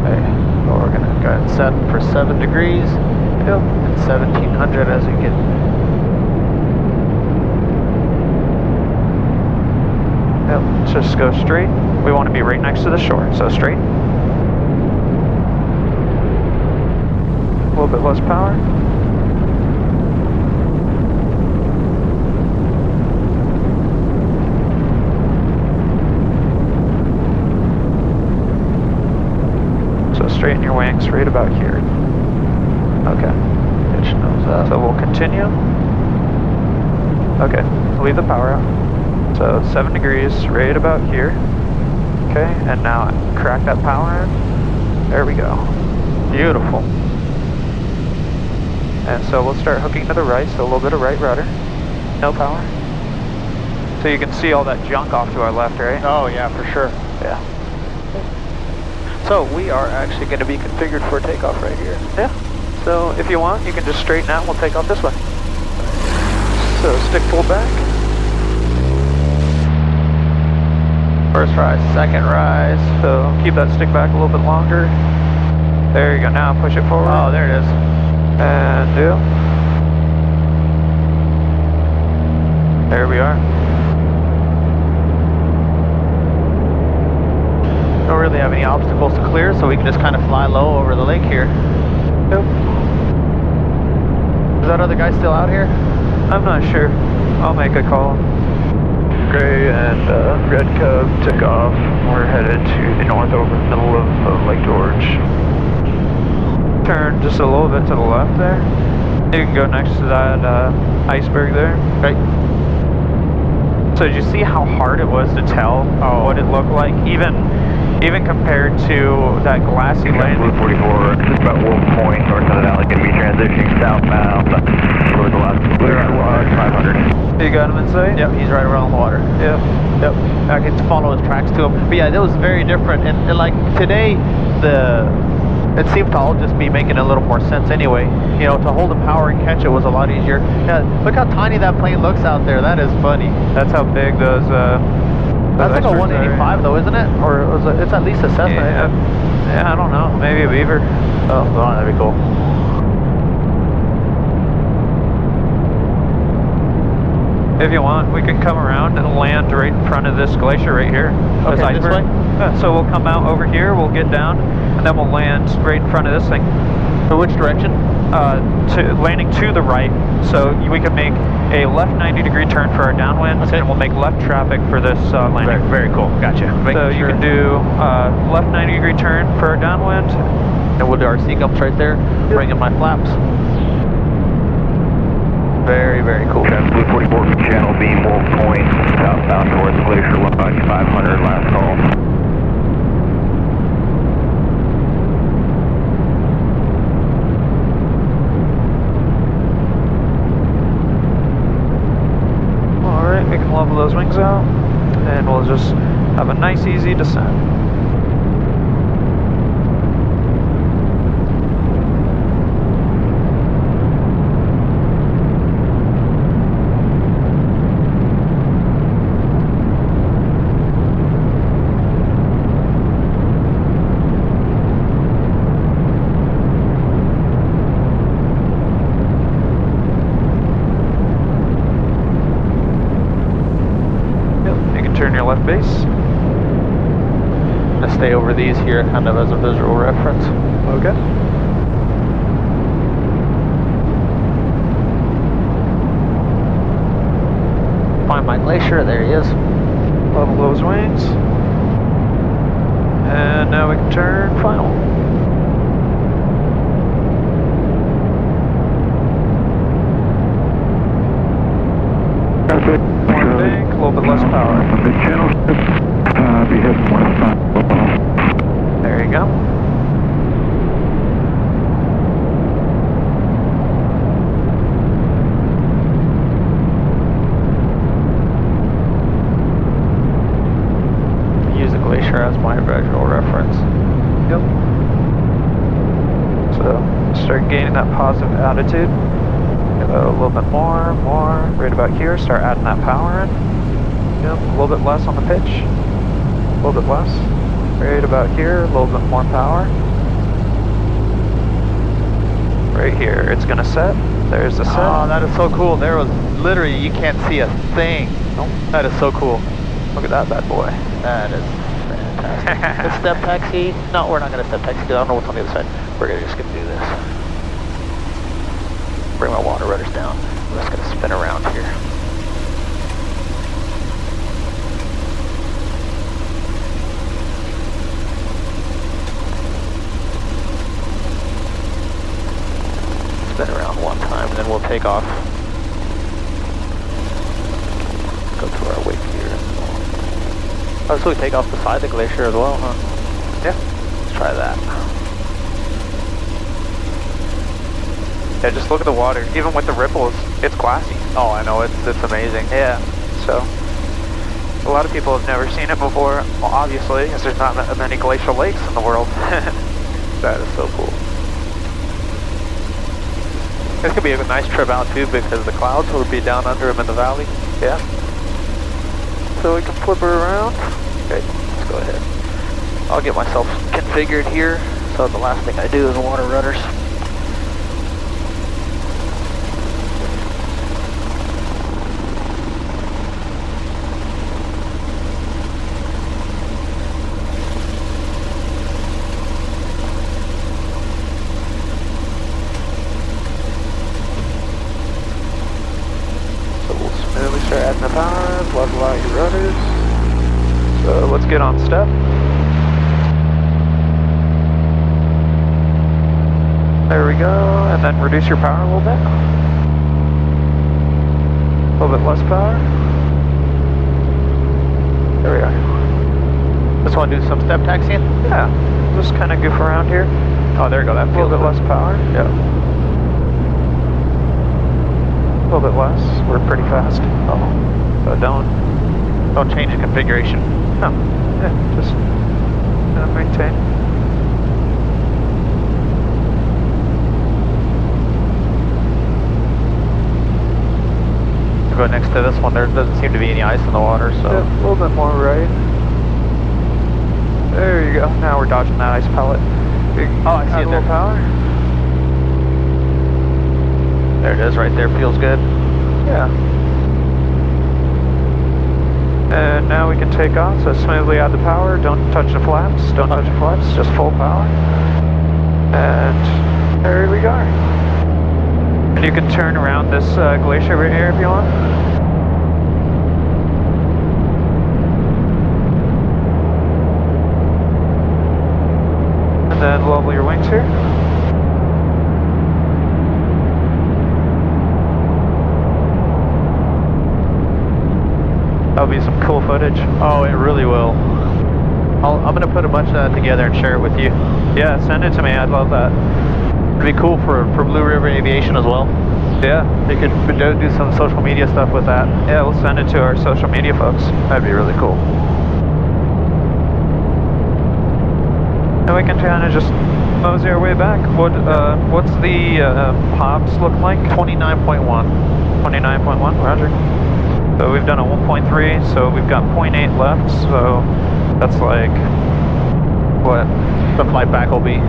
Okay, so we're gonna go ahead and set for 7 degrees. Yep. And 1700 as we get. Yep, just go straight. We want to be right next to the shore, so straight. A little bit less power. So straighten your wings right about here. Okay. Pitch nose up. So we'll continue. Okay, leave the power out. So 7 degrees, right about here. Okay, and now crack that power in. There we go. Beautiful. And so we'll start hooking to the right, so a little bit of right rudder. No power. So you can see all that junk off to our left, right? Oh yeah, for sure. Yeah. So we are actually going to be configured for takeoff right here. Yeah. So if you want, you can just straighten out and we'll take off this way. So stick pull back. First rise, second rise. So keep that stick back a little bit longer. There you go. Now push it forward. Oh, there it is. And do. There we are. Don't really have any obstacles to clear, so we can just kind of fly low over the lake here. Yep. Is that other guy still out here? I'm not sure. I'll make a call. Gray and Red Cub took off. We're headed to the north over the middle of Lake George. Turn just a little bit to the left there. You can go next to that iceberg there. Right. So did you see how hard it was to tell what it looked like? Even compared to that glassy lane. Blue 44, just about Wolf Point, north of the valley, going to be transitioning southbound towards the last clear 500. You got him in sight? Yep, he's right around the water. Yeah. Yep, I can follow his tracks to him. But yeah, that was very different. And like today, it seemed to all just be making a little more sense anyway. You know, to hold the power and catch it was a lot easier. Yeah, look how tiny that plane looks out there. That is funny. That's how big those That's like a 185 though, isn't it? Or it's at least a Cessna. Yeah, I don't know. Maybe a Beaver. Oh, that'd be cool. If you want, we can come around and land right in front of this glacier right here. Okay, this way? Yeah, so we'll come out over here, we'll get down, and then we'll land right in front of this thing. So which direction? Landing to the right, so we can make a left 90-degree turn for our downwind, okay. and we'll make left traffic for this landing. Very cool. Gotcha. So you can do left 90-degree turn for our downwind. And we'll do our seagulls right there. Yep. Bring in my flaps. Very, very cool. Blue 44 from Channel B, Wolf Point, southbound towards Glacier, 15500, last call. Alright, we can level those wings out, and we'll just have a nice, easy descent. Turn your left base. I'm gonna stay over these here kind of as a visual reference. Okay. Find my Glacier, there he is. Level those wings. And now we can turn final. More bank, a little bit less power. There you go. Use the Glacier as my visual reference. Yep. So start gaining that positive attitude. A little bit more, right about here. Start adding that power in. Yep, a little bit less on the pitch. A little bit less. Right about here, a little bit more power. Right here, it's gonna set. There's the set. Oh, that is so cool. There was literally, you can't see a thing. Nope. That is so cool. Look at that bad boy. That is fantastic. The step taxi? No, we're not going to step taxi. I don't know what's on the other side. We're just going to do this. Bring my water rudders down. We're just going to spin around here. Spin around one time, and then we'll take off. Go to our wake here. Oh, so we take off beside the glacier as well, huh? Yeah. Let's try that. Yeah, just look at the water. Even with the ripples, it's glassy. Oh, I know. It's amazing. Yeah. So, a lot of people have never seen it before. Well, obviously, because there's not many glacial lakes in the world. That is so cool. This could be a nice trip out too, because the clouds will be down under them in the valley. Yeah. So we can flip her around. Okay, let's go ahead. I'll get myself configured here, so the last thing I do is water rudders. Start adding the power, level out your rudders. So let's get on step. There we go, and then reduce your power a little bit. A little bit less power. There we are. Just want to do some step taxiing? Yeah, just kind of goof around here. Oh, there you go, that A feels little bit less power. Yeah. A little bit less. We're pretty fast. Oh, so don't change the configuration. No, yeah, just maintain. Go next to this one. There doesn't seem to be any ice in the water, so yeah, a little bit more right. There you go. Now we're dodging that ice pellet. Oh, I see it there. Power. There it is, right there. Feels good. Yeah. And now we can take off. So smoothly add the power. Don't touch the flaps. Don't touch the flaps. Just full power. And there we go. And you can turn around this glacier right here if you want. And then level your wings here. That'll be some cool footage. Oh, it really will. I'm going to put a bunch of that together and share it with you. Yeah, send it to me. I'd love that. It'd be cool for Blue River Aviation as well. Yeah. They could do some social media stuff with that. Yeah, we'll send it to our social media folks. That'd be really cool. And we can kind of just mosey our way back. What's the Hobbs look like? 29.1. 29.1, roger. So we've done a 1.3, so we've got 0.8 left, so that's like, what? The flight back will be